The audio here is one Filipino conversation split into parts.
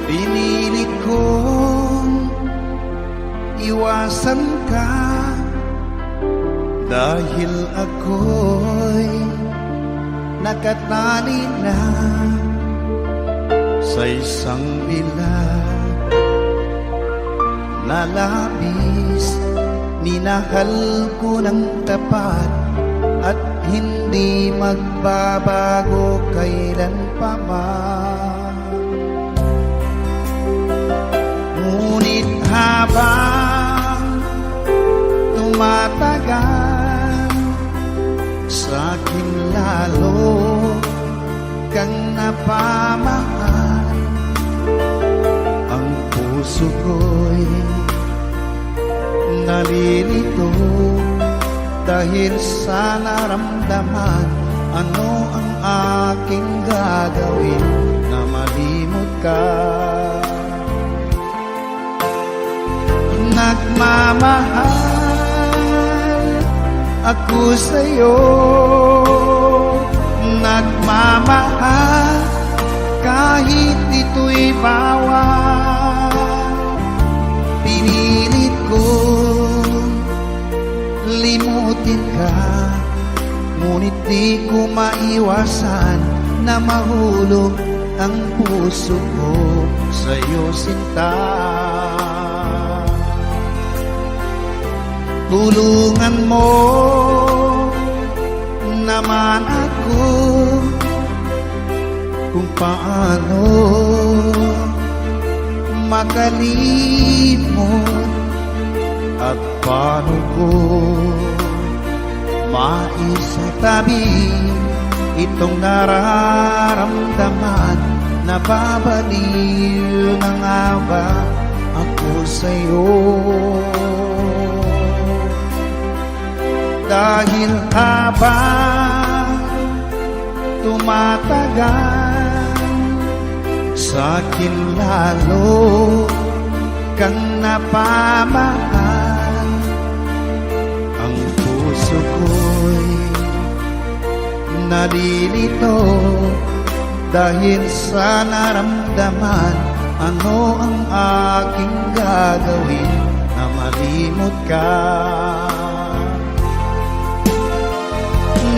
Pinilit kong iwasan ka dahil ako'y nakatali na sa isang bilag na labis. Minahal ko ng tapat at hindi magbabago kailan pa man. Ngunit habang tumatagal, sa'kin lalo kang napamahal. Ang puso ko'y nalilito dahil sa naramdaman. Ano ang aking gagawin na malimot ka? Nagmamahal ako sa'yo, nagmamahal kahit ito'y bawal. Pinilit ko limutin ka, ngunit di ko maiwasan na mahulog ang puso ko sa'yo, sinta. Tulungan mo naman ako kung paano makalimot at paano ko maisatabi itong nararamdaman. Nababaliw na nga ba ako sa'yo? Dahil habang tumatagal, sa'kin lalo kang napamahal. Ang puso ko'y nalilito dahil sa naramdaman. Ano ang aking gagawin na malimot ka?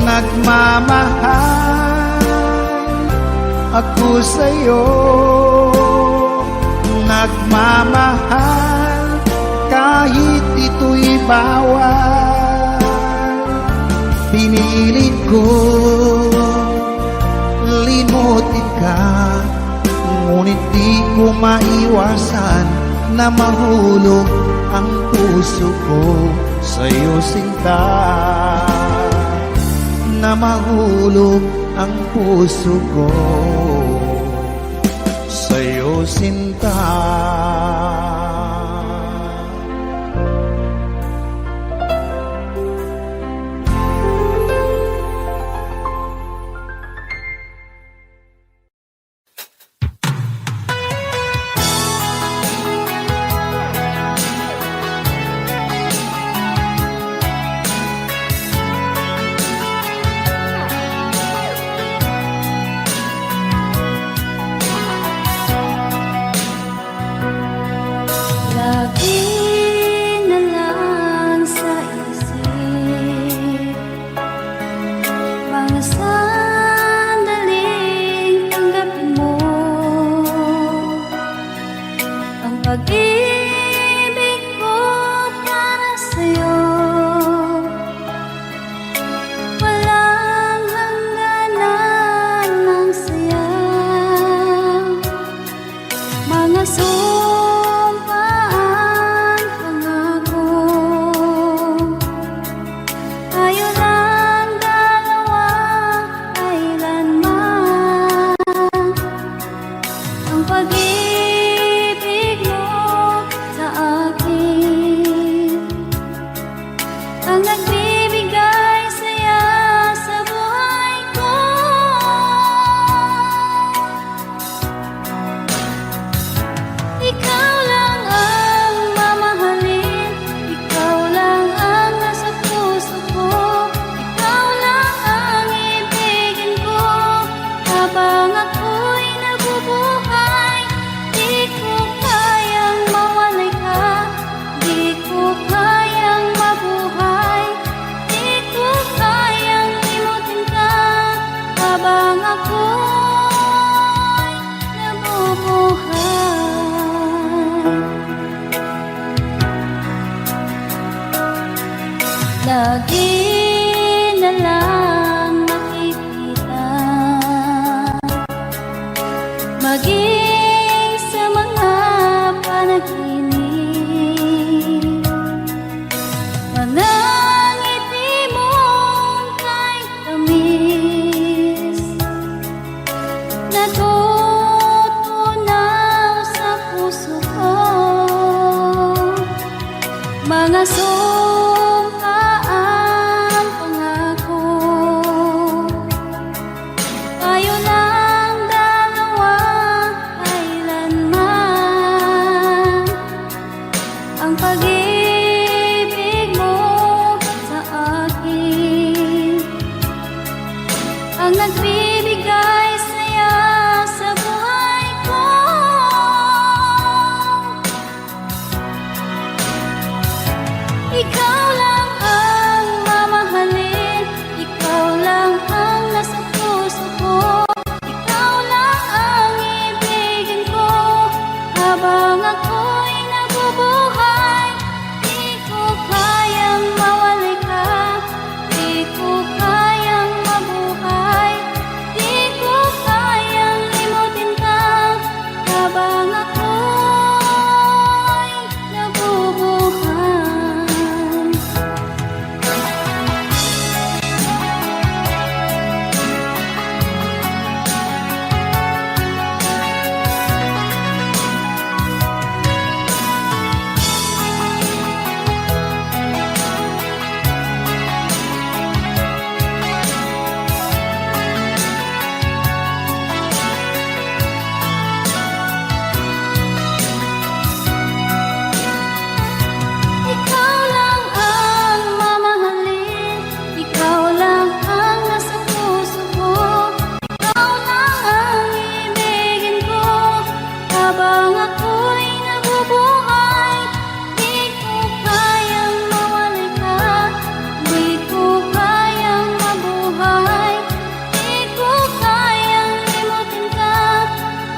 Nagmamahal ako sa'yo, nagmamahal kahit ito'y bawal. Pinilit ko limutin ka, ngunit di ko maiwasan na mahulog ang puso ko sa'yo, sinta. Na mahulog ang puso ko sa'yo, sinta. Pag-ibig ko para sa'yo, walang hangganan ng saya. Mga sumpaan, pangako, tayo lang dalawa kailanman. Ang pag-ibig sa akin ang nagbibigay saya sa buhay ko. Ikaw lang ang mamahalin, ikaw lang ang nasa puso ko, ikaw lang ang ibigin ko habang ako'y nabubuhay. maging sa mga panaginip. Mga ngiti mong kay tamis, natutunaw sa puso ko. Mga sumkaang pangako, tayo lang dalawa kailanman. Ang pag-ibig mo sa akin ang nagbibigay saya sa buhay ko. Ikaw lang ang mamahalin, ikaw lang ang nasa puso ko. Ikaw lang ang ibigin ko habang ako'y nabubuhay. Di ko kayang mawalay ka, di ko kayang mabuhay, di ko kayang limutin ka habang ako'y nabubuhay. Ikaw lang ang mamahalin, ikaw lang ang nasa puso ko. Ikaw lang ang ibigin ko habang ako'y nabubuhay. Di ko kayang mawalay ka, di ko kayang mabuhay, di ko kayang limutin ka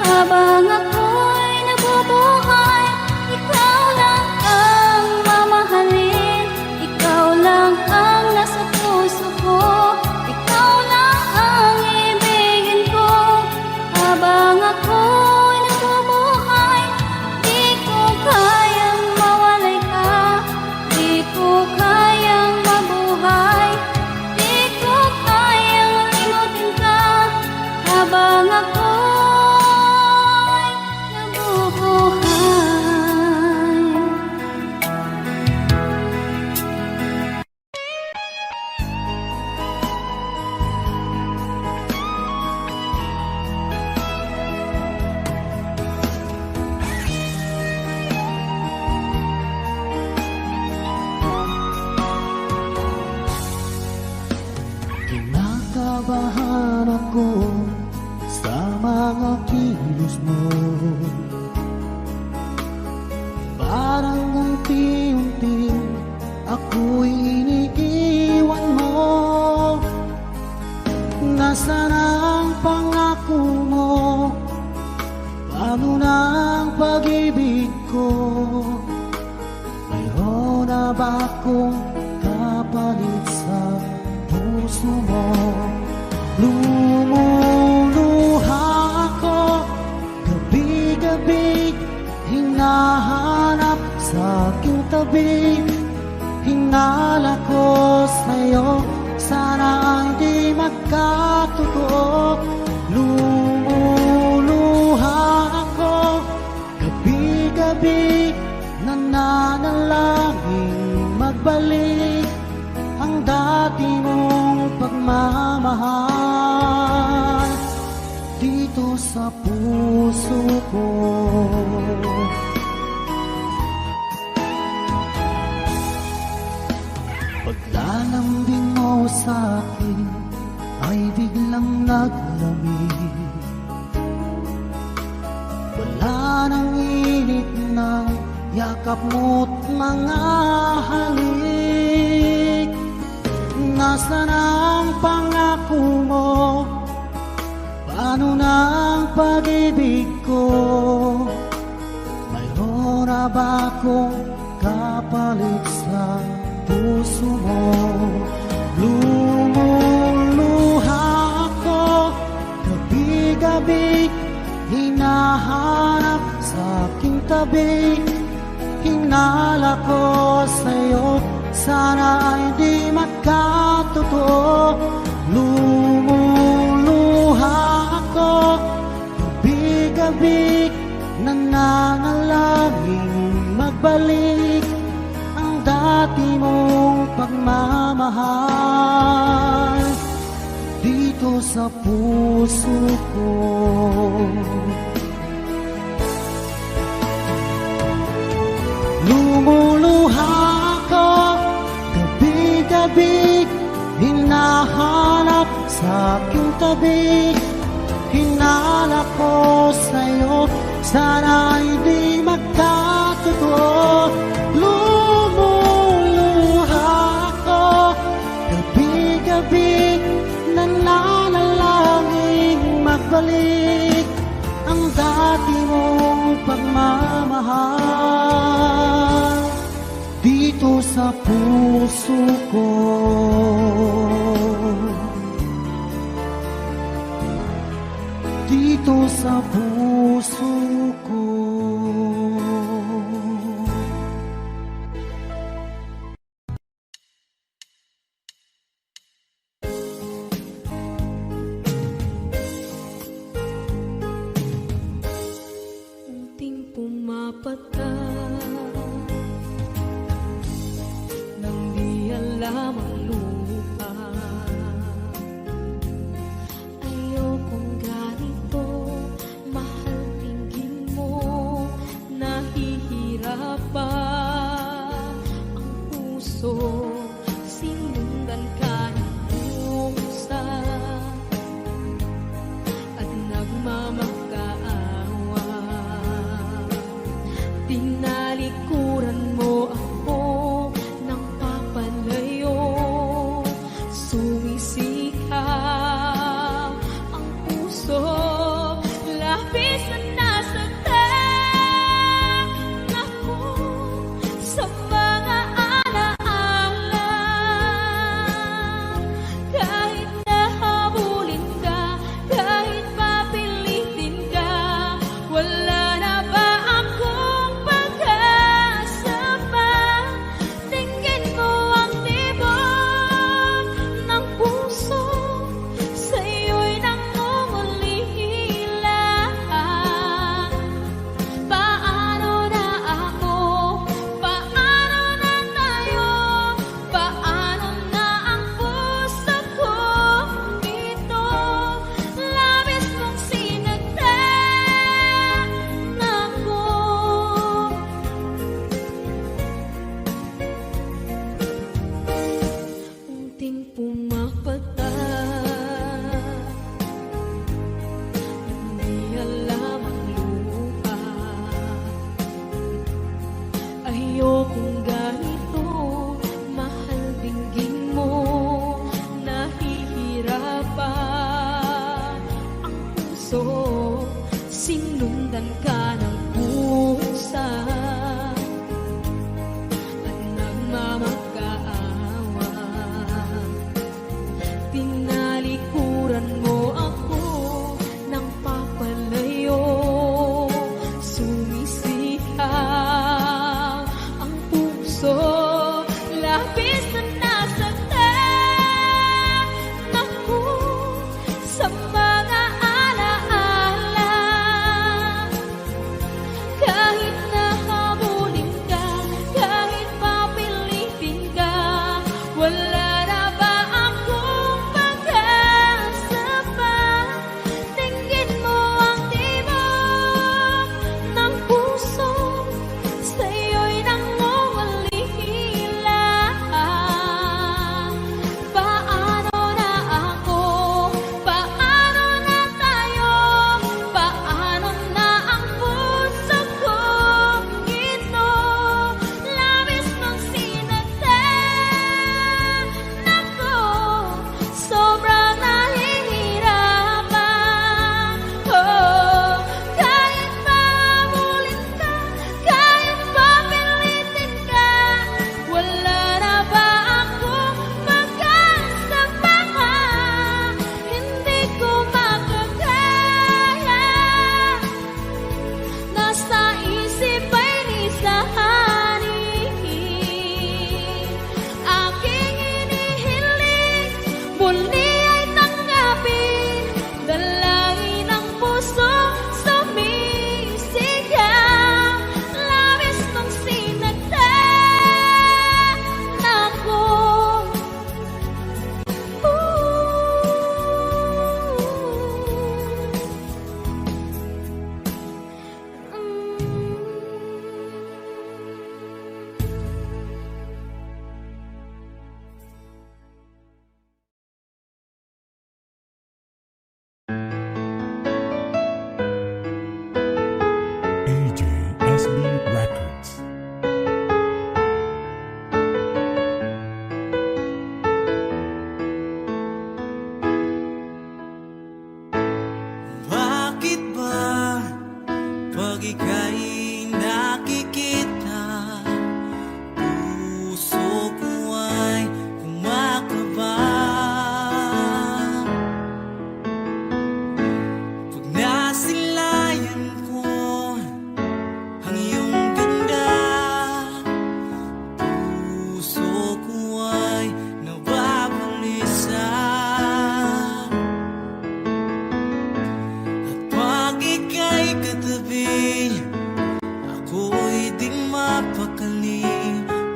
habang ako'y nabubuhay. Ikaw lang ang mamahalin, ikaw lang ang nasa puso ko. Ikaw lang ang ibigin ko habang ako'y nabubuhay. Di ko kayang mawalay ka, di ko kayang mabuhay, di ko kayang limutin ka habang ako'y nabubuhay. Kinakabahan ako sa mga kilos mo. Parang unti-unti ako'y iniiwan mo. Nasaan ang pangako mo? Paano na ang pag-ibig ko? Mayroon na ba akong kapalit sa puso mo? Lumuluha ako gabi-gabi, hinahanap sa aking tabi. Hinala ko sa'yo, sana hindi magkatotoo. Lumuluha ako gabi-gabi, nananalangin magbalik ang dati mong pagmamahal dito sa puso ko. Paglalambing mo sa akin ay biglang naglamig. Wala nang init ng yakap mo't mga halik. Nasaan ang pangako mo? Paano na ang pag-ibig ko? Mayroon na ba akong kapalit sa puso mo? Lumuluha ako gabi-gabi, hinahanap sa aking tabi. Hinala ko sa'yo, sana ay di magkatotoo. Lumuluha ako, gabi-gabi, nananalangin magbalik ang dati mong pagmamahal dito sa puso ko. Lumuluha ako, gabi-gabi, hinahanap sa aking tabi. Hinala ko sa'yo, sana ay di magkatotoo. Lumuluha ako, gabi-gabi, nananalangin magbalik ang dati mong pagmamahal dito sa puso ko. Dito sa puso ko. Unting pumapata nang di alam ang lupa. Ayokong ganito, mahal tingin mo, nahihirapan ang puso, sinundan ka ng pusa at nagmamakaawa. Tinalikuran mo ako ng papalayo, sumisikap ang puso, labis na nasaktan ako sa mga alaala. Kahit nahabulin ka, kahit papilitin ka, wala na ba akong pag-asa pa? Tingin mo ang tibok ng puso, sa'yo'y nangungulila. Paano na ako? Paano na tayo? Paano na ang puso ko dito? Labis mong sinagtan ako. Unting pumapata, hindi alam ang lupa. Ayokong ganito, mahal dinggin mo, nahihirapan ang puso, sinundan ka ng pusa at nagmamakaawa. Tinalikuran mo ako ng papalayo, sumisikap ang puso, labis na nasaktan ako sa mga alaala. Kahit nahabulin DJ SB Records. Bakit ba pag ika'y nakikita, puso ko ay kumakaba? Pag nasilayan ko ang iyong ganda, puso ko ay nababalisa. Pag ika'y katabi, ako'y di mapakali.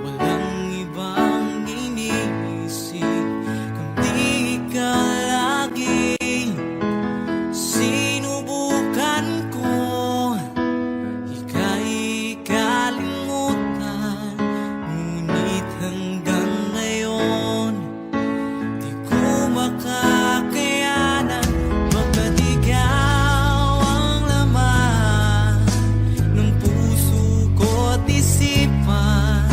Walang ibang iniisip kundi ikaw lagi. Sinubukan ko ika'y kalimutan, ngunit hanggang ngayon di ko makakayanan. Baga't ikaw ang laman ng puso ko't isipan,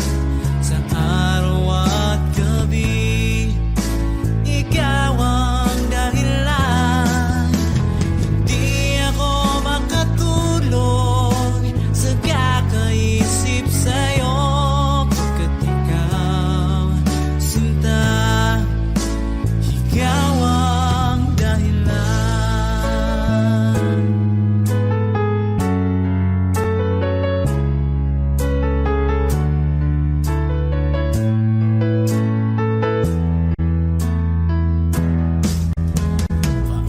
sa araw at gabi ikaw ang dahilan. Hindi ako makatulog sa kakaisip sa'yo, pagkat ikaw, sinta, ikaw ang dahilan.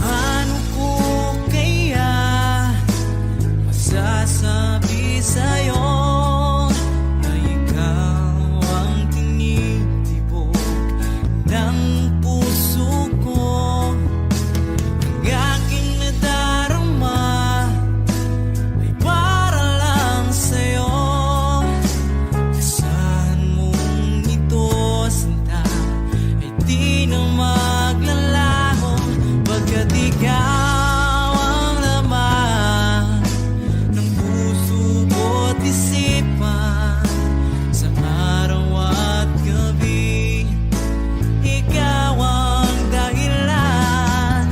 Paano ko kaya masasabi sa'yo na ikaw ang tinitibok ng puso ko? Ang aking nadarama ay para lang sa'yo. Asahan mong ito, sinta, ay di na maglalaho, pagkat ikaw ang laman ng puso ko't isipan, sa araw at gabi ikaw ang dahilan.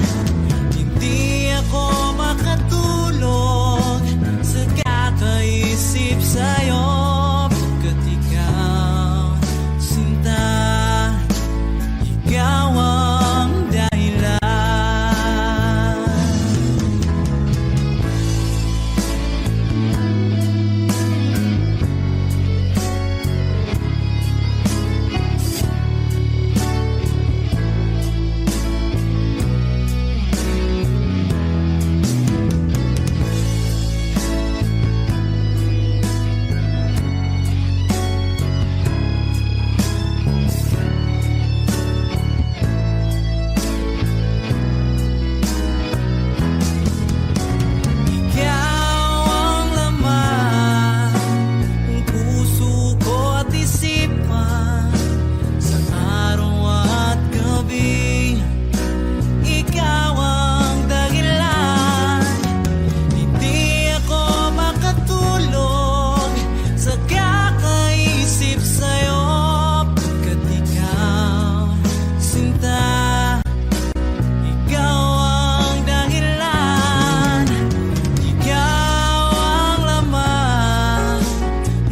Hindi ako makatulog sa kakaisip sa'yo, pagkat ikaw, sinta, ikaw ang dahilan. Ikaw ang laman ng puso ko't isipan, sa araw at gabi ikaw ang dahilan. Hindi ako makatulog sa kakaisip sa'yo, pagkat ikaw, sinta, ikaw ang dahilan. Ikaw ang laman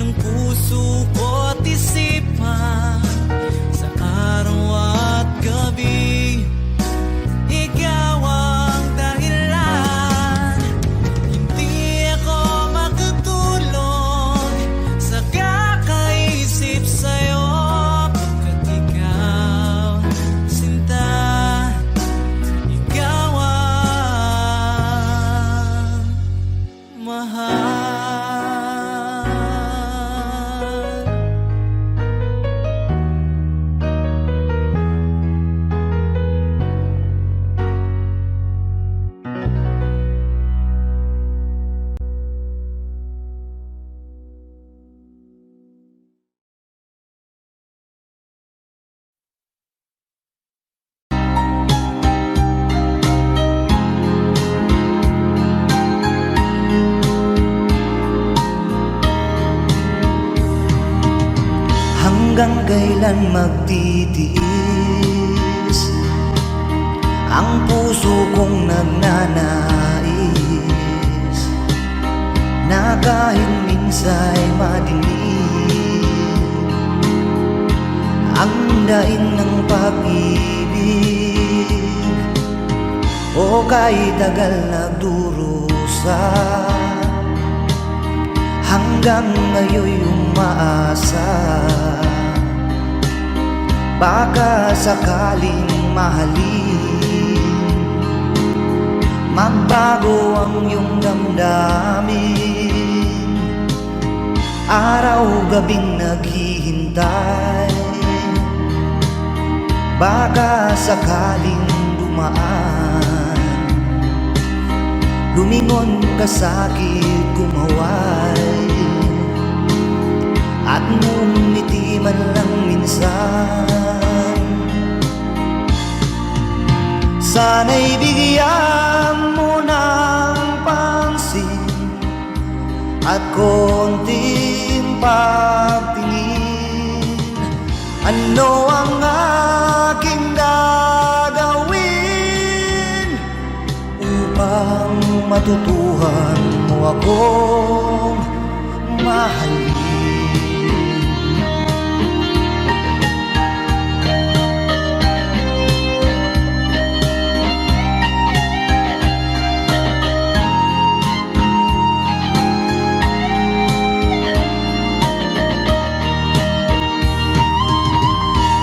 ng puso ko't isipan, sa araw at gabi ikaw ang dahilan. Hindi ako makatulog sa kakaisip sa'yo, pagkat ikaw, sinta, ikaw ang mahal. Hanggang kailan magtitiis ang puso kong nagnanais na kahit minsa'y madilim ang daing ng pag-ibig, o kahit tagal nagdurusa hanggang ngayon'y umaasa. Baka sakaling mahalin, magbago ang iyong damdamin. Araw-gabing naghihintay, baka sakaling dumaan, lumingon ka sa'kin, kumaway, at ngumiti man lang minsan. Sana'y bigyan mo ng pansin at konting pagtingin. Ano ang aking gagawin upang matutuhan mo akong mahalin?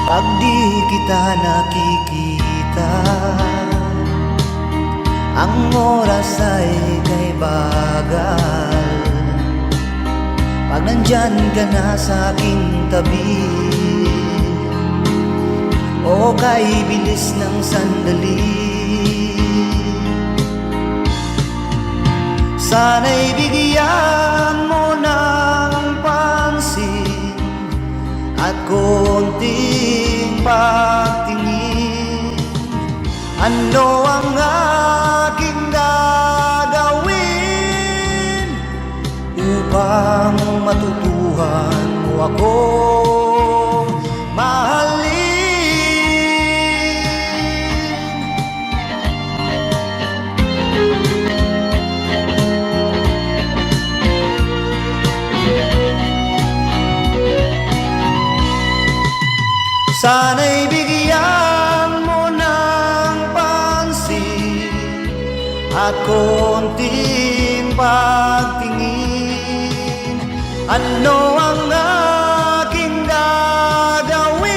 Pag di kita nakikita, ang oras ay kay bagal. Pag nandyan ka na sa aking tabi, o kay bilis ng sandali, sana'y bigyan mo ng pansin at konting pagtingin. Ano ang aking gagawin upang matutuhan mo akong mahalin? Sana'y bigyan mo ng pansin at konting pagtingin. Ano ang aking gagawin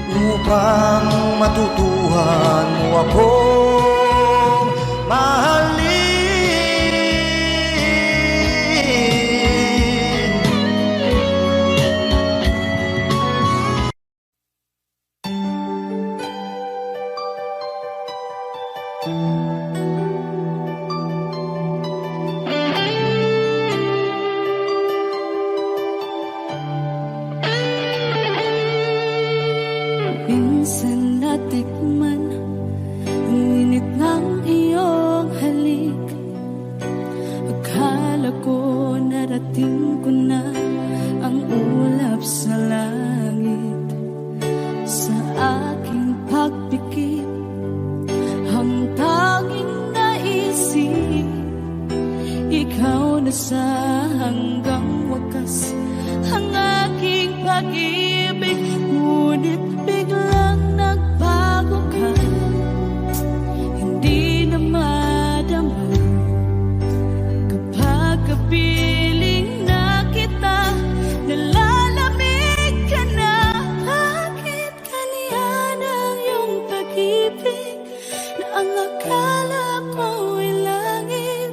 upang matutuhan mo akong mahalin? Minsan natikman ang init ng iyong halik. Akala ko narating ko na ang ulap sa langit. Sa aking pagpikit, ang tanging naisip, ikaw na sa hanggang wakas ang aking pag-ibig. Ngunit biglang nagbago ka, hindi na madama kapag kapiling na kita. Nalalamig ka na, bakit kaniyan ang iyong pag-ibig na ang akala ko ay langit?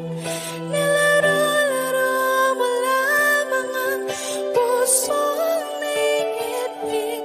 Nilaro-laro mo lamang ang pusong may ngipin.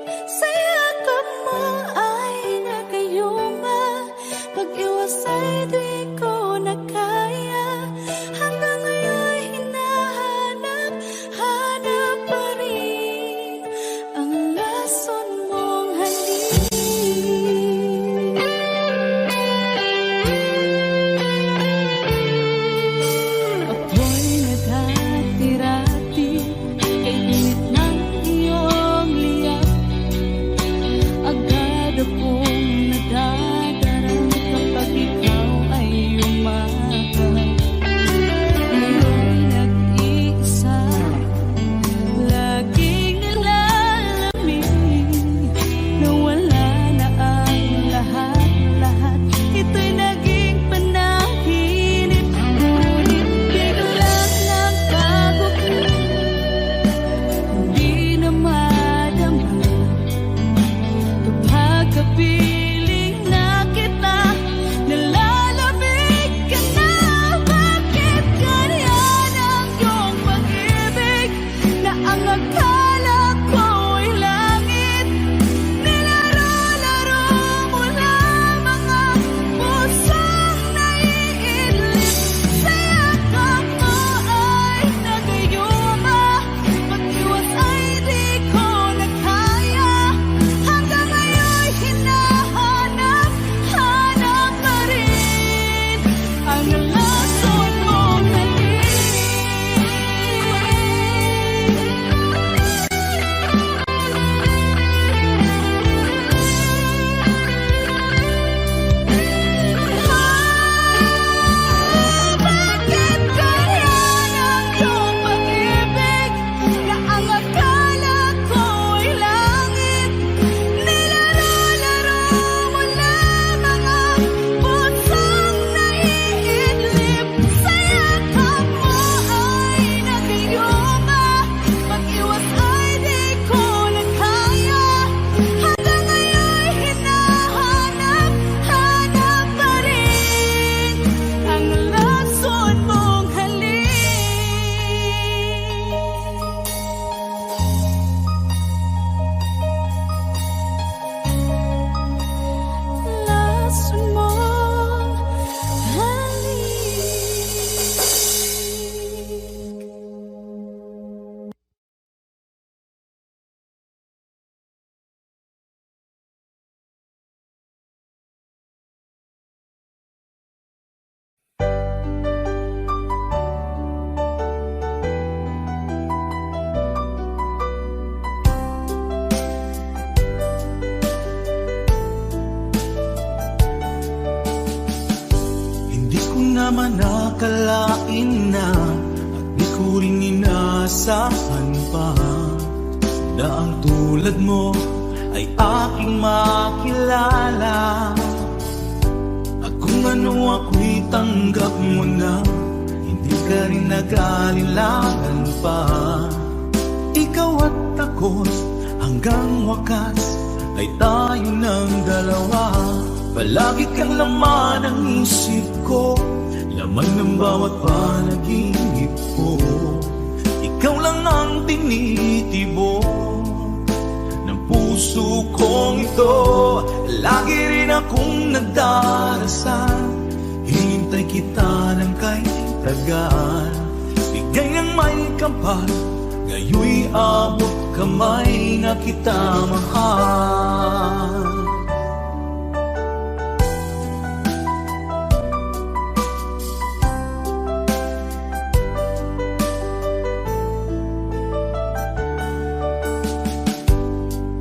naman nakalain na at di ko rin inaasahan pa na ang tulad mo ay aking makilala. At kung ano ako'y tanggap mo na, hindi ka rin nag-alilangan pa. Ikaw at ako hanggang wakas ay tayo ng dalawa. Palagi kang laman ng isip ko, laman ng bawat panaginip ko. Ikaw lang ang tinitibok ng puso kong ito. Lagi rin akong nagdarasal, hinintay kita ng kahit tagal. Bigay ng may kapal, ngayon'y abot kamay na kita mahal.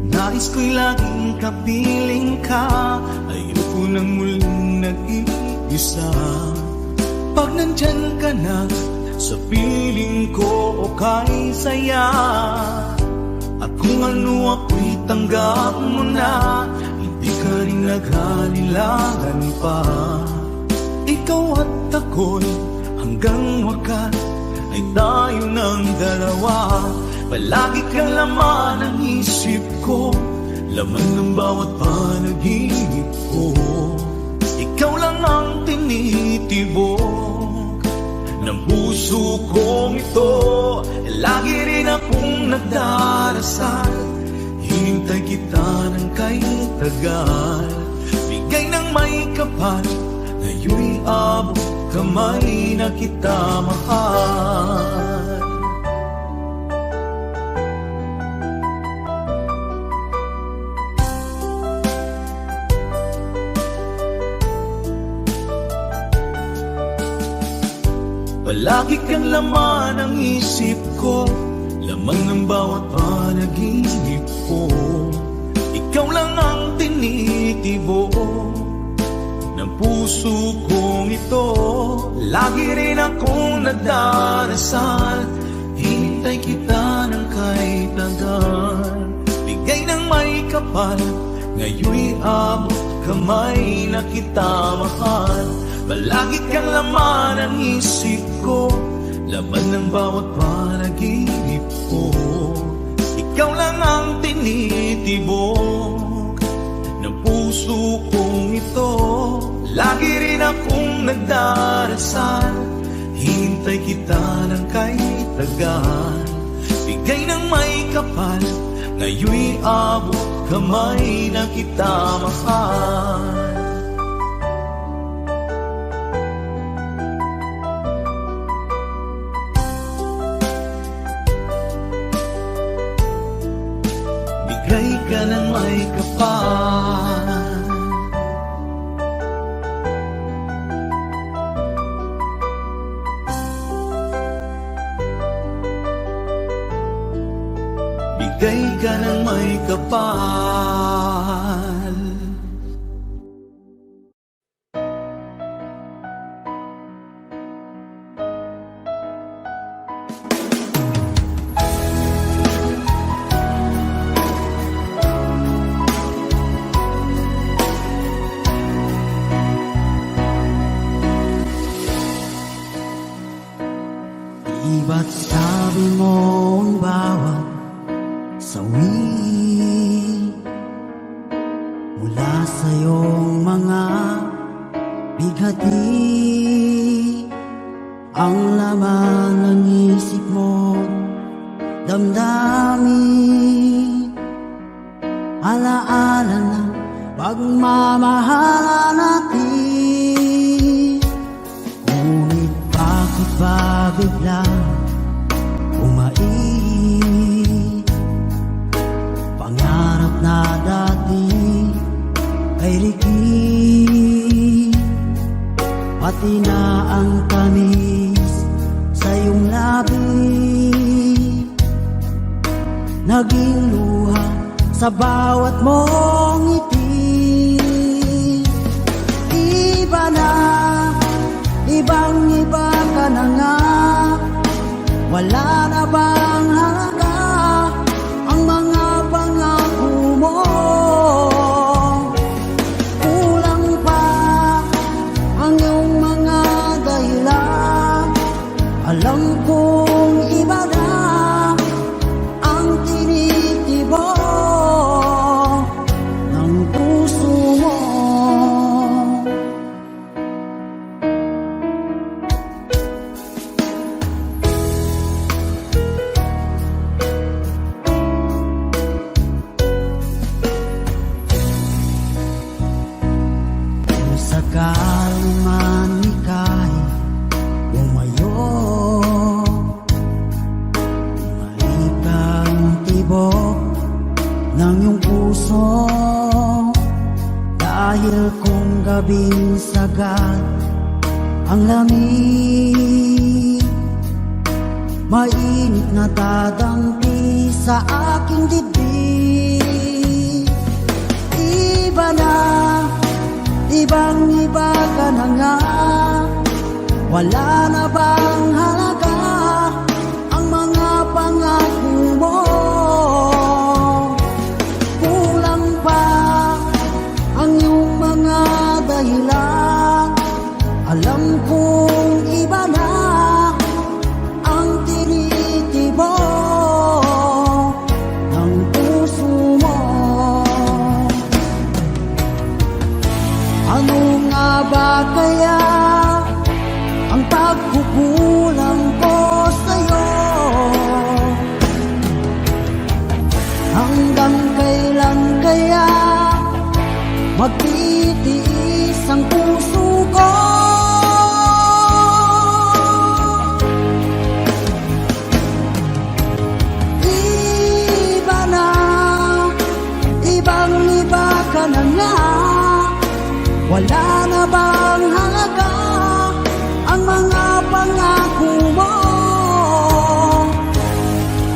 Nais ko'y laging kapiling ka, ayoko nang muling nag-iisa. Pag nandyan ka na, sa piling ko okay saya. At kung ano ako'y tanggap mo na, hindi ka rin naghalilangan pa. Ikaw at ako'y hanggang wakas ay tayo ng dalawa. Palagi kang laman ng isip ko, laman ng bawat panaginip ko. Ikaw lang ang tinitibok ng puso kong ito. Lagi rin akong nagdarasal, hinintay kita ng kahit tagal. Bigay ng may kapal, ngayon'y abot kamay na kita mahal. Palagi kang laman ng isip ko, laman ng bawat panaginip ko. Ikaw lang ang tinitibok ng puso kong ito. Lagi rin akong nagdarasal, hinintay kita ng kahit tagal. Bigay ng may kapal, ngayon'y abot kamay na kita mahal. Palagi kang laman ng isip ko, laman ng bawat panaginip ko. Ikaw lang ang tinitibok ng puso kong ito. Lagi rin akong nagdarasal, hintay kita ng kahit tagal. Bigay ng may kapal, ngayon'y abot kamay na kita mahal. Bigay ka ng may kapal, bigay ka ng may kapal. Iba't sabi mo ang bawat sawi mula sa iyong mga bighati. Ang laman ng isip mo, damdamin, alaala na pagmamahalan natin. Ngunit bakit ba bigla umait? Pangarap na dati ay likid, pati na ang tamis sa iyong labi, naging luha sa bawat mong ngiti. Iba na, ibang Wala na bang halaga ang mga pangako mo? Kulang pa ang iyong mga dahilan. Alam kong iba na ang tinitibok ng puso mo. Kung sakali man ika'y bumayo, malikang tibok ng iyong puso. Dahil kung gabing sagad ang lamig, mainit na dadampi sa aking dibdib. Iba na, ibang iba ka na nga. Wala na bang halaga ang mga pangako mo? Kulang pa ang iyong mga dahilan. Alam kong iba na ang tinitibok ng puso mo. Ano nga ba kaya ang pagkukulang ko sa'yo? Hanggang kailan kaya magtitiis ang puso ko? Iba na, ibang iba ka na nga. Wala na bang halaga ang mga pangako mo?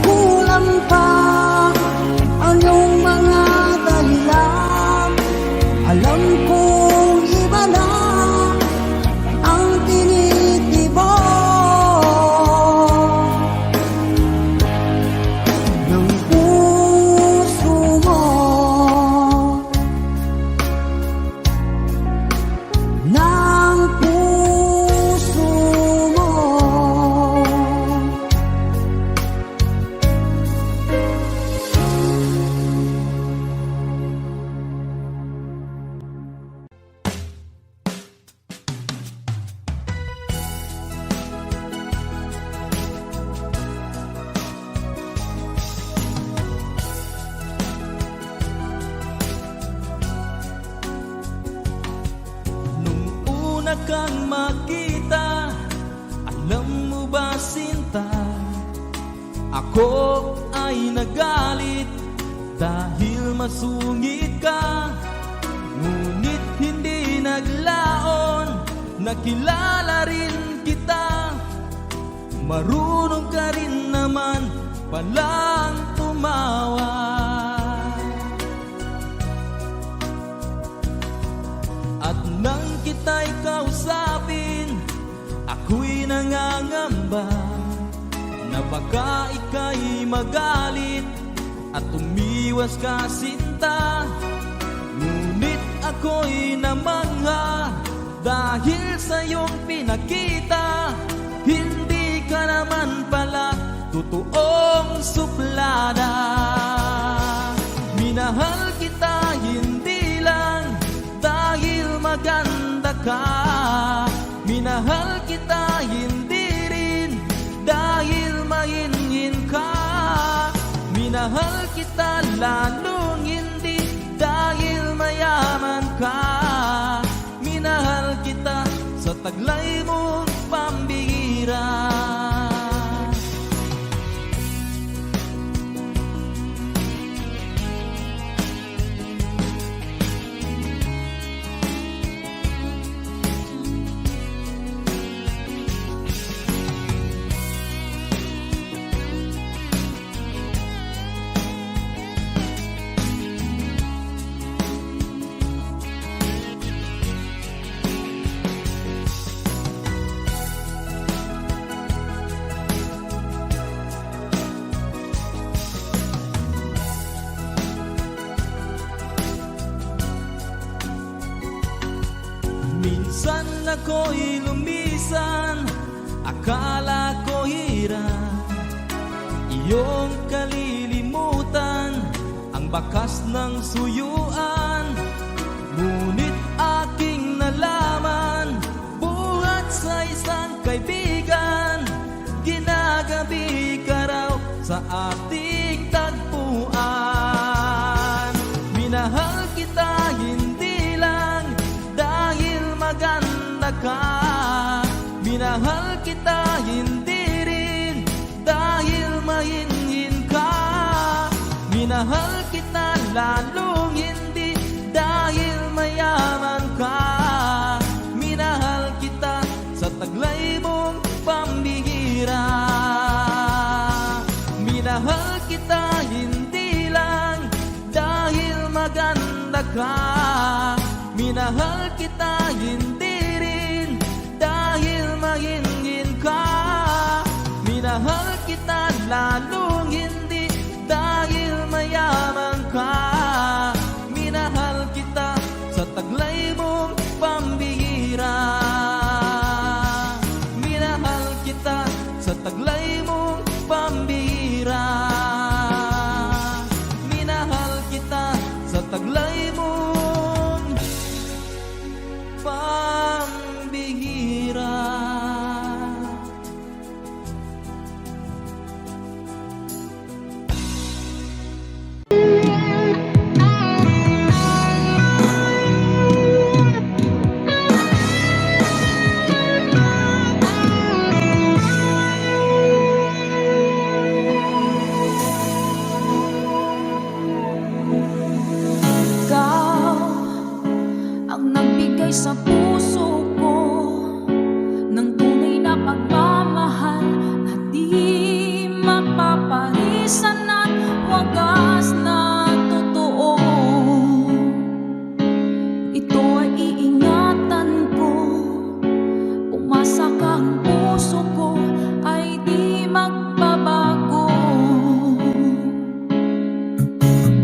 Kulang pa ang iyong mga dahilan. Alam kong iba na ang tinitibok ng puso mo. Ng puso mo. Nung una kang makita, alam mo ba sinta, ako ay nagalit dahil masungit ka. Ngunit hindi naglaon, nakilala rin kita. Marunong ka rin naman palang tumawa. At nang kita'y kausapin, ako'y nangangamba na baka ika'y magalit at umiwas ka sinta. Ngunit ako'y namangha dahil sa iyong pinakita. Hindi ka naman pala totoong suplada. Minahal kita hindi lang dahil maganda ka. Minahal kita hindi rin dahil mahinhin ka. Minahal kita lalong hindi dahil mayaman ka. Minahal kita sa taglay mong pambihira. ko'y lumisan, akala ko hirap iyong kalilimutan ang bakas ng suyuan. Ngunit aking nalaman, buhat sa isang kaibigan, ginagabi ka raw sa ating tagpuan. Minahal kita hindi lang dahil maganda ka, minahal kita hindi rin dahil mahingin ka, minahal kita lalong hindi dahil mayaman ka, minahal kita sa taglay mong pambihira. Minahal kita hindi lang dahil maganda ka, minahal kita hindi rin dahil mahingin ka, minahal kita lalong hindi dahil mayaman ka, minahal kita sa taglay mong pambihira. Minahal kita sa taglay mong pambihira. Minahal kita sa taglay mong pambihira. Ikaw ang nagbigay sa puso ko ng tunay na pagmamahal na di mapaparisan at wagas na totoo. Ito ay iingatan ko, umasa ka ang puso ko ay di magbabago.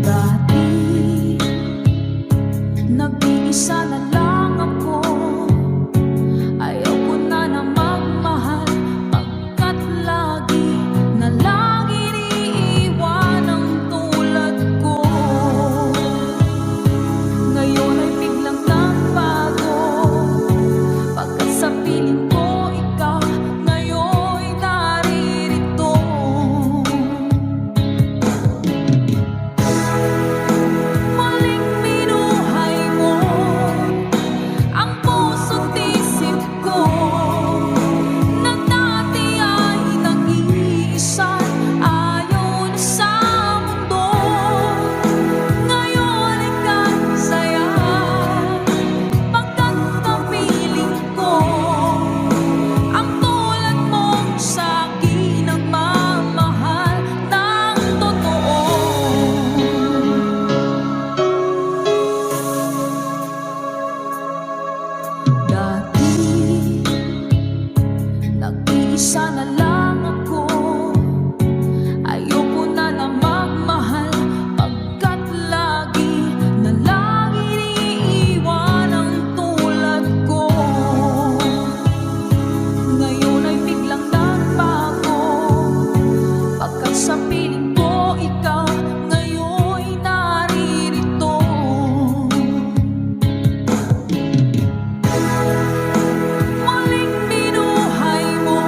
Dati nag-iisa na lang ako, ayaw ko na na magmahal pagkat lagi na lang iniiwan ang tulad ko. Ngayon ay biglang nagbago, pagkat sa piling ko ikaw ngayon naririto. Muling binuhay mo ang puso't isip ko, na dati ay nag-iisa, ayaw na sa mundo. Ngayon ay kasaya, pagkat kapiling ko ang tulad mong sa'kin ang mamahal ng totoo. Dati nag-iisa na lang ako, ayoko na na magmahal pagkat lagi na lang iniiwan ang tulad ko. Ngayon ay biglang nagbago, pagkat sa piling ko ikaw ngayon naririto. Muling binuhay mo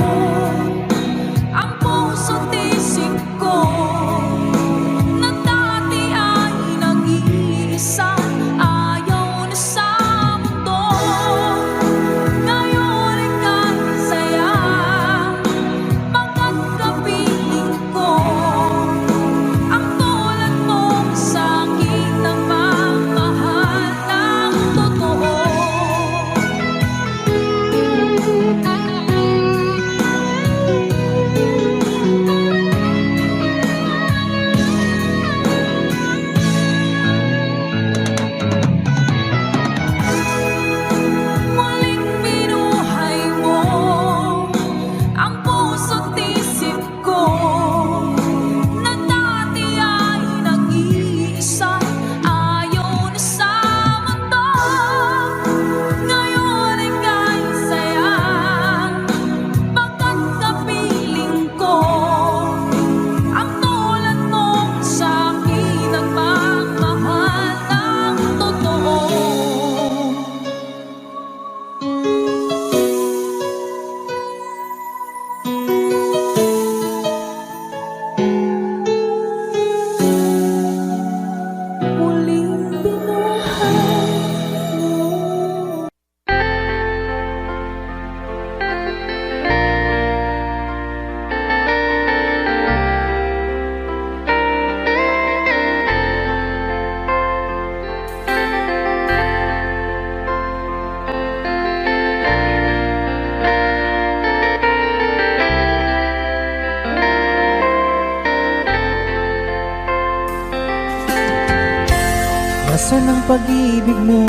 pag-ibig mo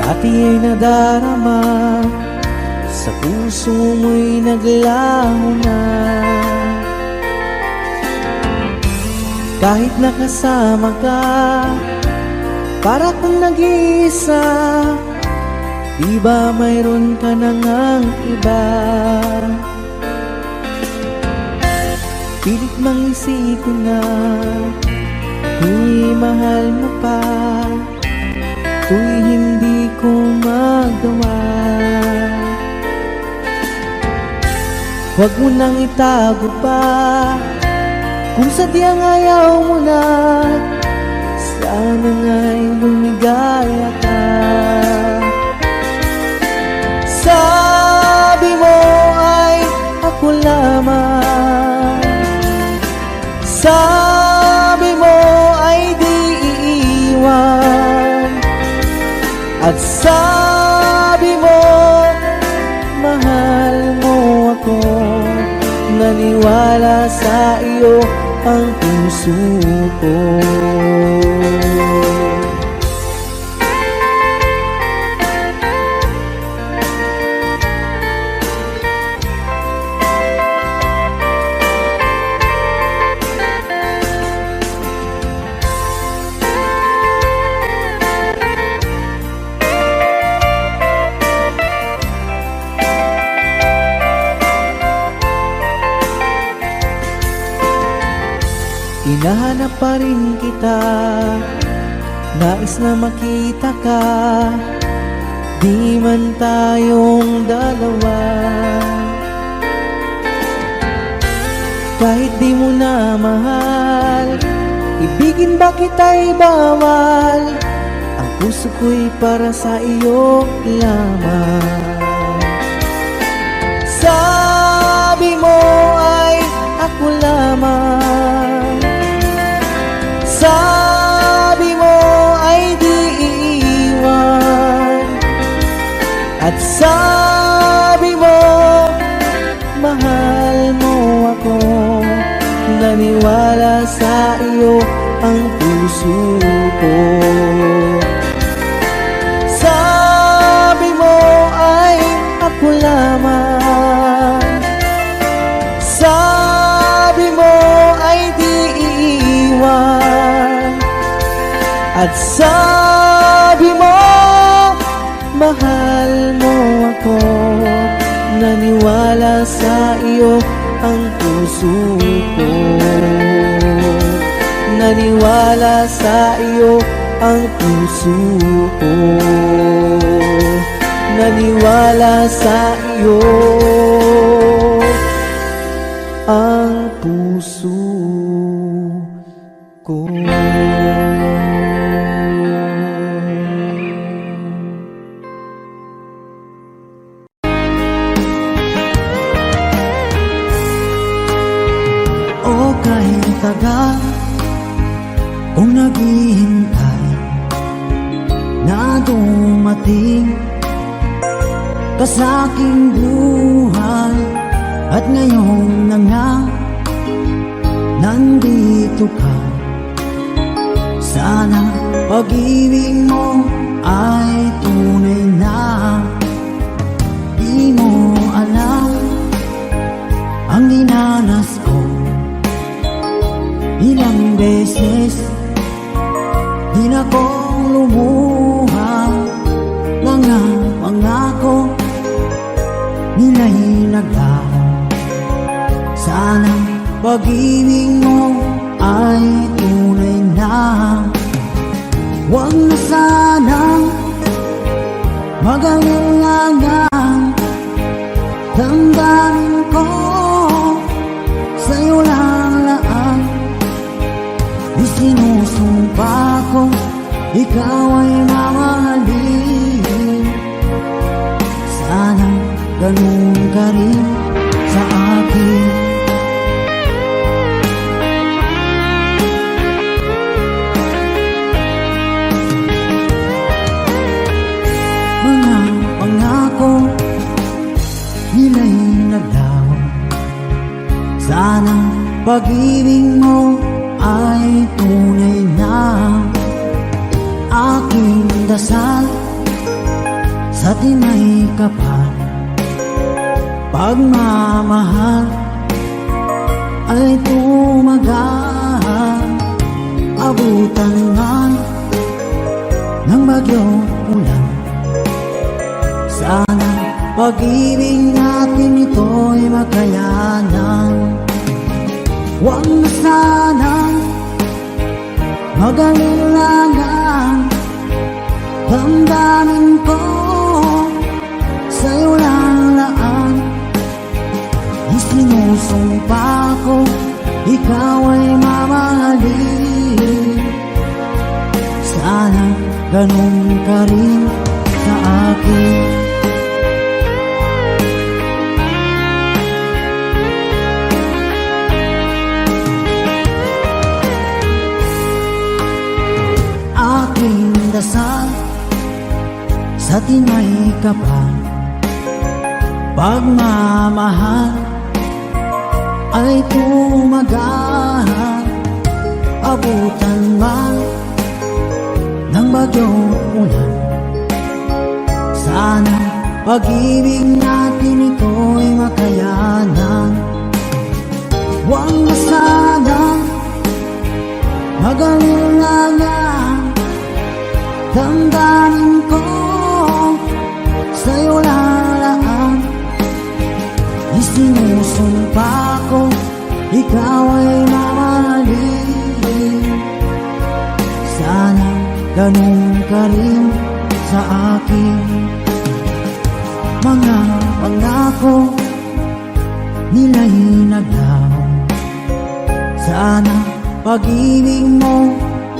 dati ay nadarama, sa puso mo'y naglaho na. Kahit nakasama ka, para kung nag-iisa, di ba mayroon ka na ngang iba? Pilit mang isipin na di mahal mo pa, to'y hindi ko magawa. Huwag mo nang itago pa, kung sadyang ayaw mo na, sana nga'y lumigaya ka. Sabi mo ay ako lamang, sabi mo ay di iiwan, at sabi mo mahal mo ako. Naniwala sa iyo ang puso ko. Hinahanap pa rin kita, nais na makita ka, di man tayong dalawa. Kahit di mo na mahal, ibigin ba kita'y bawal, ang puso ko'y para sa iyo lamang. Sabi mo ay ako lamang, sabi mo ay di iiwan, at sabi mo mahal mo ako. Naniwala sa iyo ang puso ko. Sabi mo ay ako lamang, sabi mo ay di iiwan, at sabi mo mahal mo ako. Naniwala sa iyo ang puso ko. Naniwala sa iyo ang puso ko. Naniwala sa iyo ang puso ko. O kahit tagal kung naghihintay na dumating ka sa aking buhay, at ngayon na nga nandito ka. Sana pag-ibig mo ay tunay na. Di mo alam ang dinanas ko, ilang beses di na ko lumuha. Mga pangako nila'y naglaho. Sana pag-ibig mo ay tunay na. Huwag na sanang mag-alangan, damdamin ko sa'yo lang laan. Isinusumpa ko ikaw ay mamahalin. Sana ganun ka rin sa akin. Mga pangako nila'y naglaho. Sana pag-ibig mo ay tunay na. Aking dasal sa tinay kapal, pagmamahal ay tumagal. Abutan man ng bagyong ulan, sana pag-ibig natin ito'y makayanan. Huwag na sanang mag-alilangan, damdamin ko sa'yo lang laan. Isinusumpa ko, ikaw ay mamahalin. Sana ganun ka rin sa akin. Aking dasal sa tinay kapal, pagmamahal ay tumagal. Abutan man ng bagyong ulan, sana pag-ibig natin ito'y makayanan. Huwag na sanang mag-alilangan, damdamin ko sa'yo lalaan. Isinusumpa ko, ikaw ay mamahalin. Sana ganun ka rin sa akin. Mga pangako nila'y naglaho, sana pag-ibig mo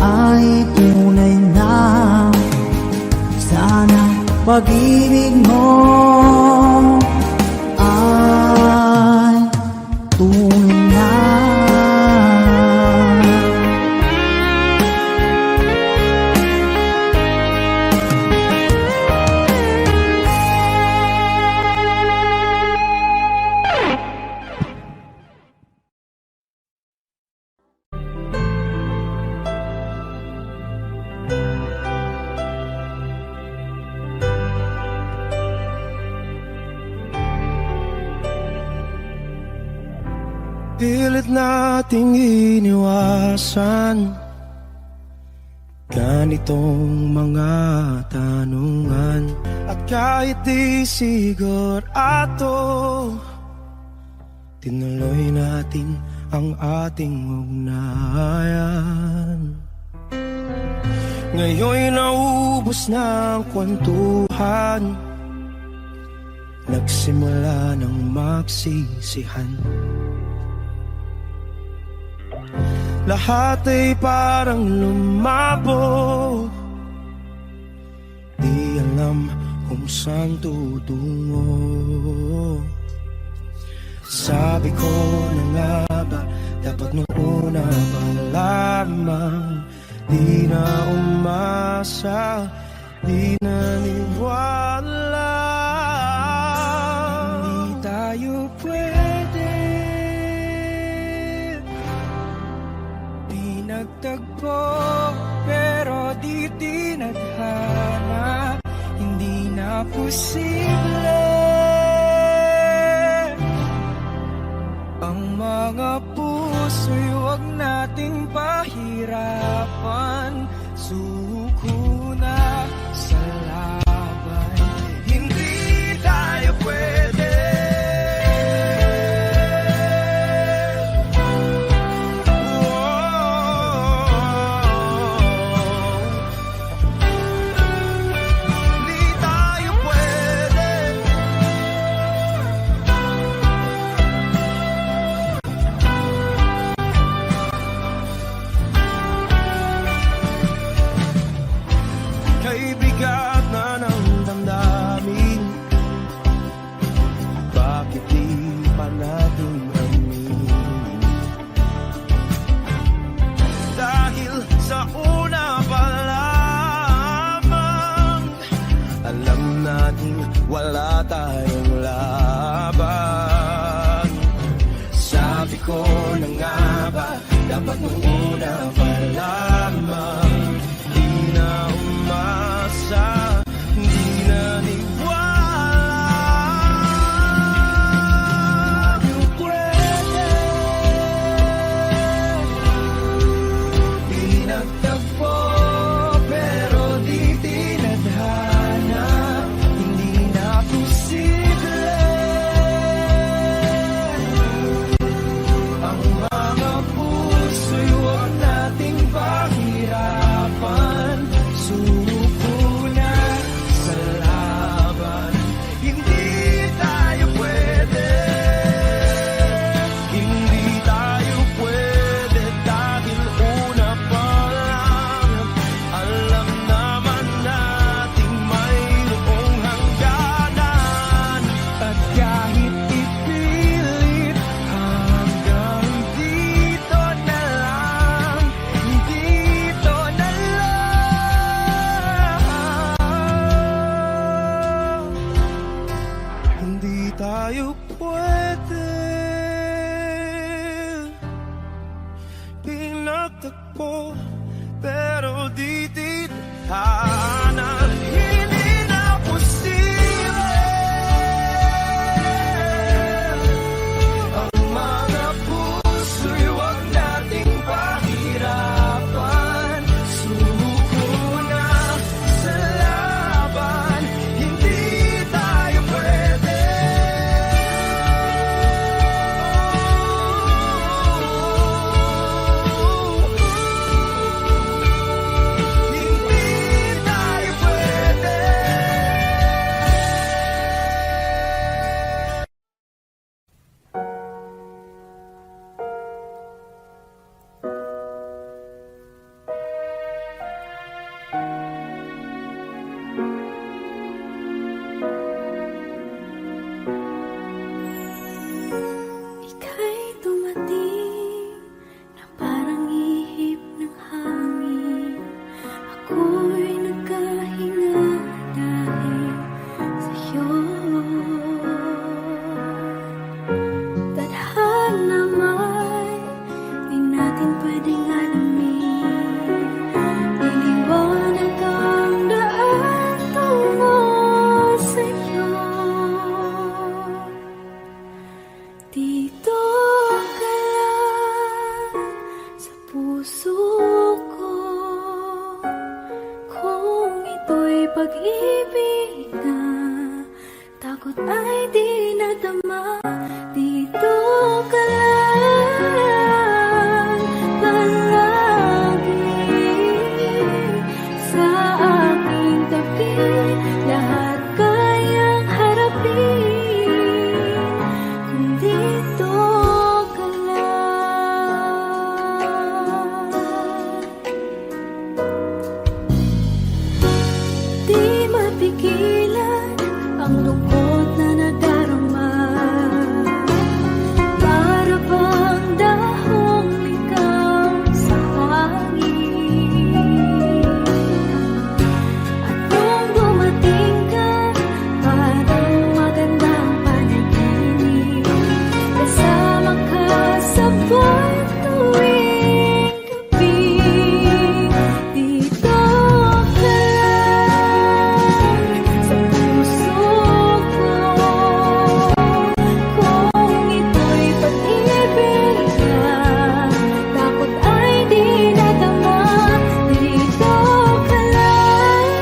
ay tunay na. Sana pag-ibig mo ay tunay na. Pilit nating iniwasan ganitong mga tanungan, at kahit di sigurado, tinuloy natin ang ating ugnayan. Ngayon'y naubos na ang kwentuhan, nagsimula ng magsisihan. Lahat ay parang lumabo, di alam kung saan tutungo. Sabi ko na nga ba, dapat nung una pa lamang, di na umasa, di naniwala. Hindi tayo pwede, di nagtagpo, pero di tinadhana. Hindi na posible ang mga puso'y huwag nating pahirapan. Suko na sa laban, hindi tayo pwede. Hindi tayo pwede. Kay bigat na ng damdamin, bakit di pa natin aminin? Dahil sa una pa lamang, alam natin wala tayong laban. Sabi ko na nga ba, dapat nung una pa lamang, di na matakbo, pero di titana. Hindi na posible ang mga puso'y wag nating pahirapan. Suko na sa laban, hindi tayo pwede. Hindi tayo pwede. Ika'y dumating na parang ihip ng hangin. Ako'y nagkahinga dahil sa'yo. Tadhana may di natin pwedeng alamin. Niliwanag ang daan tungo sa'yo. Dito ka lang sa puso ko. Kung ito'y pag-ibig na, takot ay di nadama. Dito ka lang palagi sa aking tabi. Lahat kayang harapin kung dito ka lang. Di mapigilan ang lungkot na nadarama. Para bang dahong ligaw sa hangin. At nung dumating ka, parang magandang panaginip. Kasama ka sa buwan tuwing gabi. Dito ka lang sa puso ko. Kung ito'y pag-ibig na, takot ay di nadama. Dito ka lang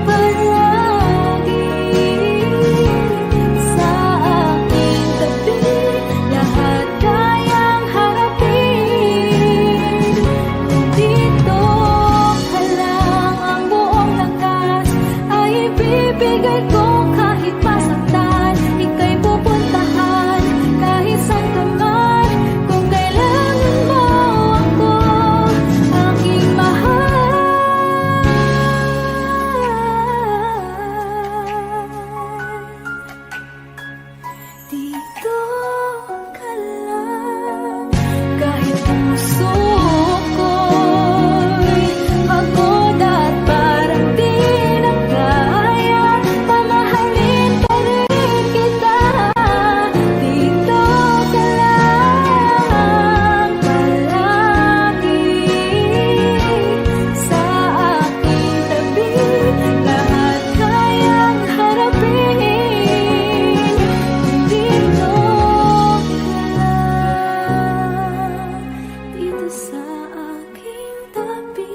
palagi sa aking tabi. Lahat kayang harapin. Dito ka lang, ang buong lakas ay ibibigay ko kahit masaktan. Ika'y pupuntahan kahit saan ka man. Kung kailangan mo ako, aking mahal. Dito ka lang kahit puso ko'y pagod at parang di na kaya. Mamahalin pa rin kita. Dito ka lang palagi sa aking tabi. Lahat kayang harapin. Dito ka lang, dito sa aking tabi.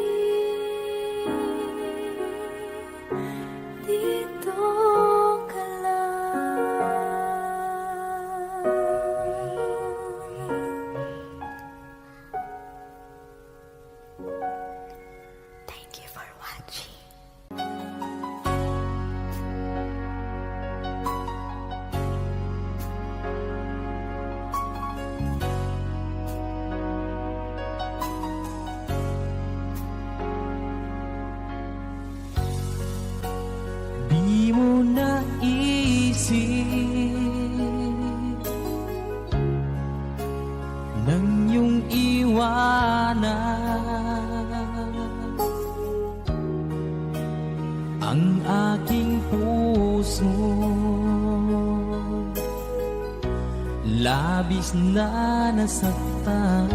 Dito ka lang. Thank you for watching. Di mo naisip nang iyong iwanan ang aking puso. labis na nasaktan.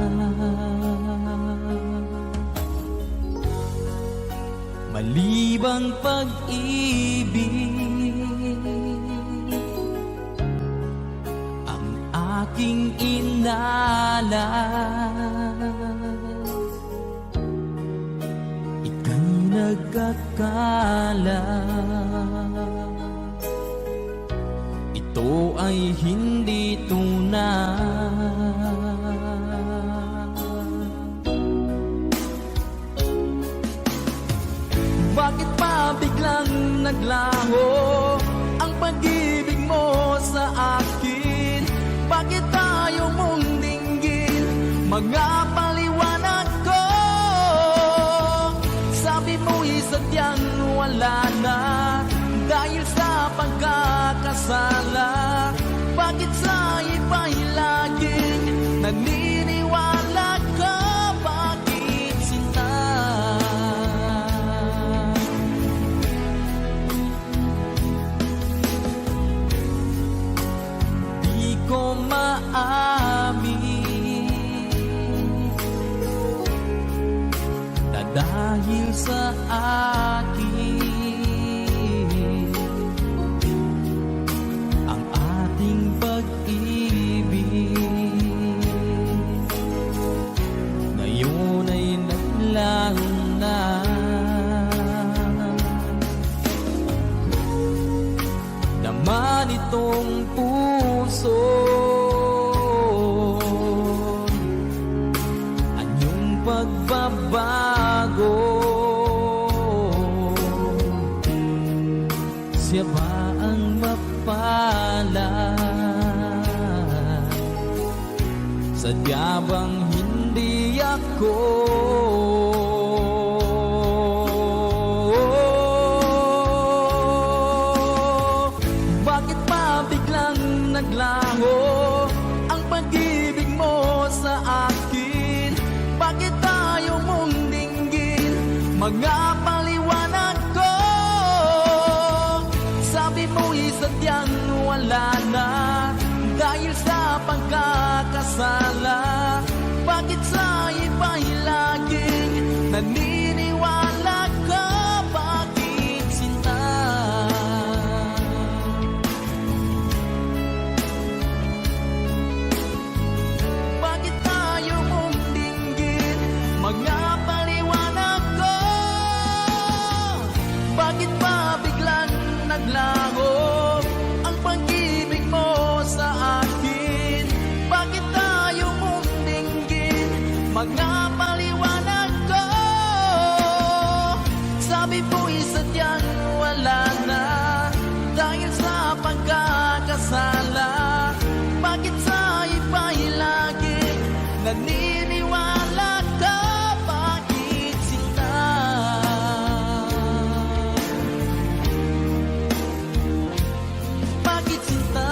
Malibang pag-ibig ang aking inalay. Ika'y nagkakala, ito ay hindi tunay. Bakit pa biglang naglaho ang pag-ibig mo sa akin? Bakit tayo mong dinggin mga paliwanag ko? Sabi mo'y sadyang wala na dahil sa pagkakasala. Bakit sa iba'y laging naniniwala ka? Bakit sinta? Di ko maamin na dahil sa akin ang ating pag-ibig ngayon ay naglaho na. Naman itong puso anyong pagbabago, siya ba ang mapalad? Sadya bang hindi ako? Bakit pa biglang naglaho ang pag-ibig mo sa akin? Bakit tayo mong dinggin mga paliwanag ko? Sabi mo'y sadyang wala na dahil sa pagkakasala. Bakit sa iba'y laging naniniwala ka? Bakit sinta? Bakit tayo mong dinggin mga paliwanag ko? Bakit pa biglang naglaho ang pag-ibig mo sa akin? Bakit tayo mong dinggin mga paliwanag ko? Sabi mo'y sadyang wala na dahil sa pagkakasala. Bakit sa iba'y laging naniniwala ka? Bakit sinta? Bakit sinta?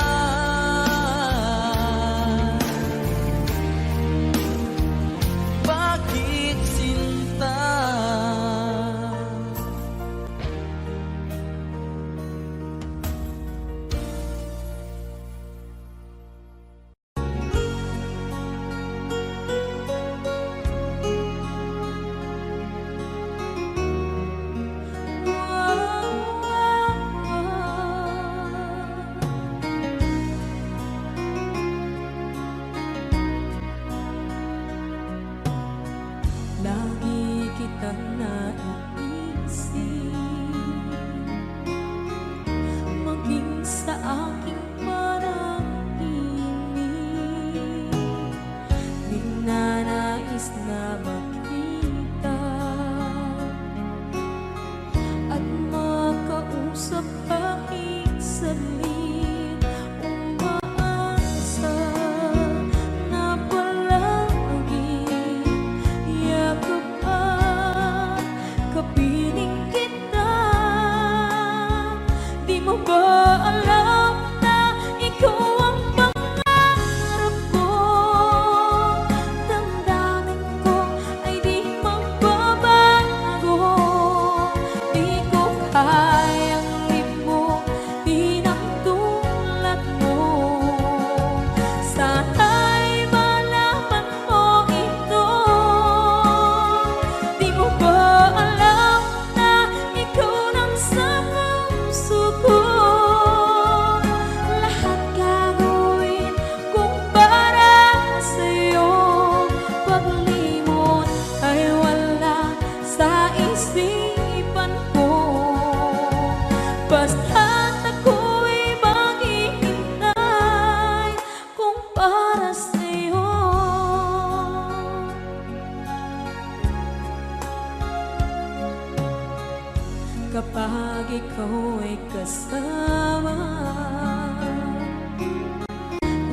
ikaw ay kasama.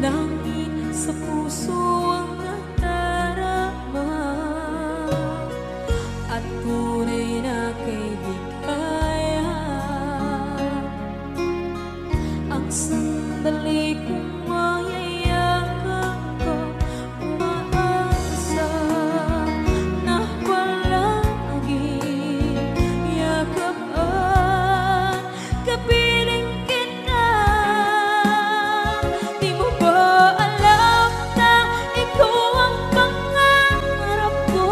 Langit sa puso ang nadarama, at tunay na kaibigan. Ang sandali kong mayayakap ko, umaasa na palaging yakapan, kapiling kita. Di mo ba alam na ikaw ang pangarap ko?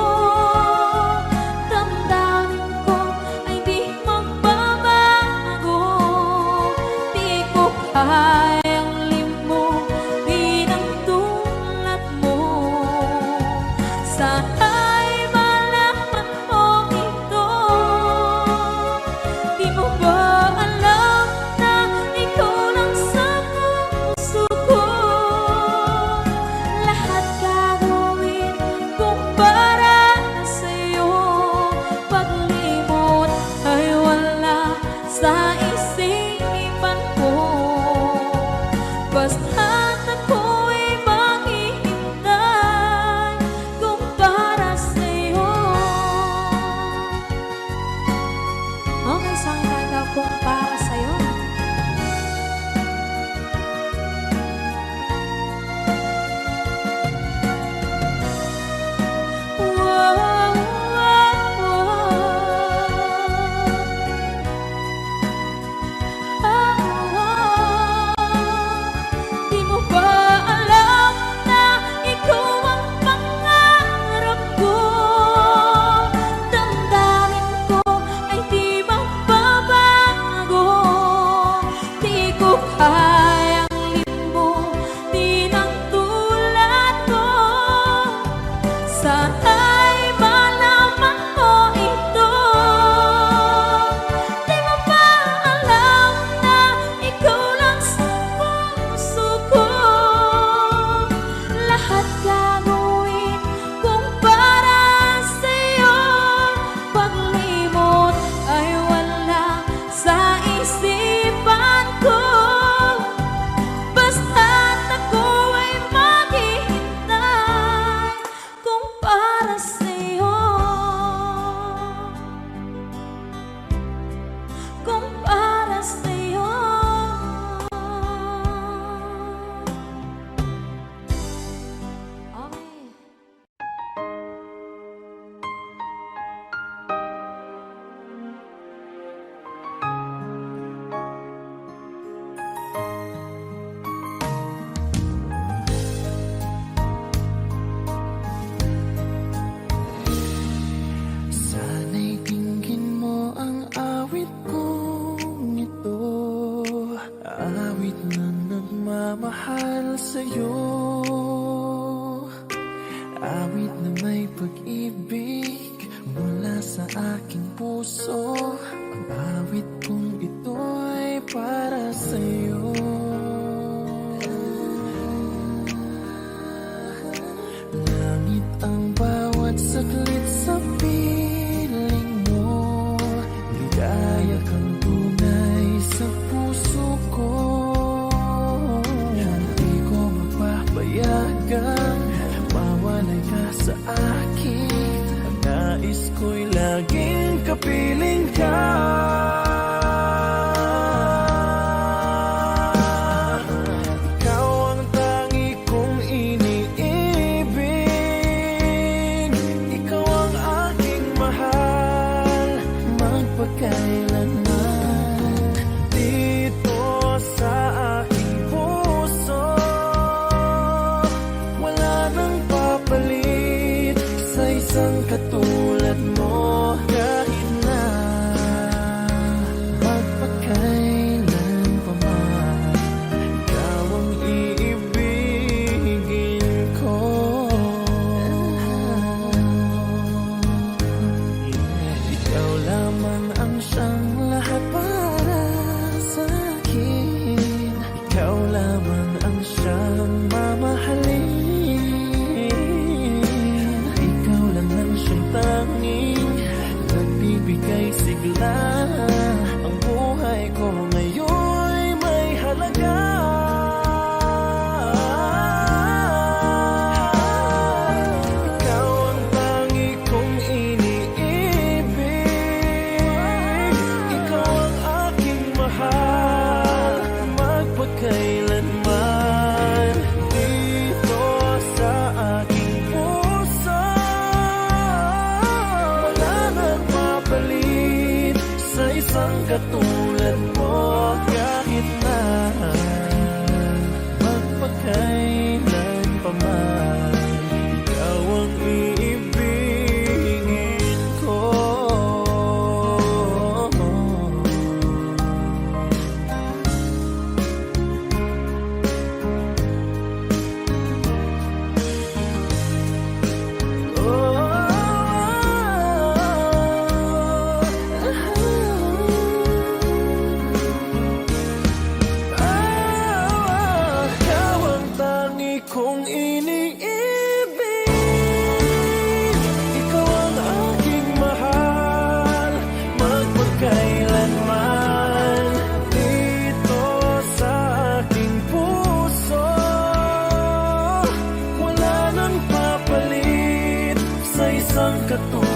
Damdamin ko ay di magbabago. Di ko kayang limutin ang tulad mo. Sana'y malaman mo ito. Di mo ba alam na ikaw lang sa puso ko? Lahat gagawin kung para sa'yo. Paglimot ay wala sa isipan ko. Basta't ako'y maghihintay kung para sa'yo. Okay, saan kanta kung para sa'yo? Di mo ba alam na ikaw ang pangarap ko? Damdamin ko ay di magbabago. Di ko kayang limutin ang tulad ko. Sana'y malaman mo ito. Di mo ba alam na ikaw lang sa puso ko? Lahat gagawin kung para sa'yo. Paglimot ay wala sa isipan ko. Basta't ako ay maghihintay kung para sa'yo. Kung para sa'yo. Okay. Sana'y tingin mo ang awit kong ito, awit na nagmamahal sa'yo, awit na may pag-ibig mula sa aking puso. Ang awit kong ito ay para sa'yo. Langit ang bawat saglit sa piling mo, ligaya kang tunay sa puso ko. Hindi ko mapapayagang mawalay ka sa akin. Ang nais ko'y laging kapiling ka. Ikaw ang tangi kong iniibig. Ikaw ang aking mahal, magpakailanman. Dito sa aking puso, wala nang papalit sa isang katulad mo. Kahit na magpakailan pa man, ikaw ang iibigin ko. Ikaw lamang ang siyang lahat para sa akin. Ikaw lamang ang siyang mamahalin. Ikaw lang ang siyang tanging kong iniibig. Ikaw ang aking mahal, magpagkailanman. Dito sa aking puso, wala nang papalit sa isang katulad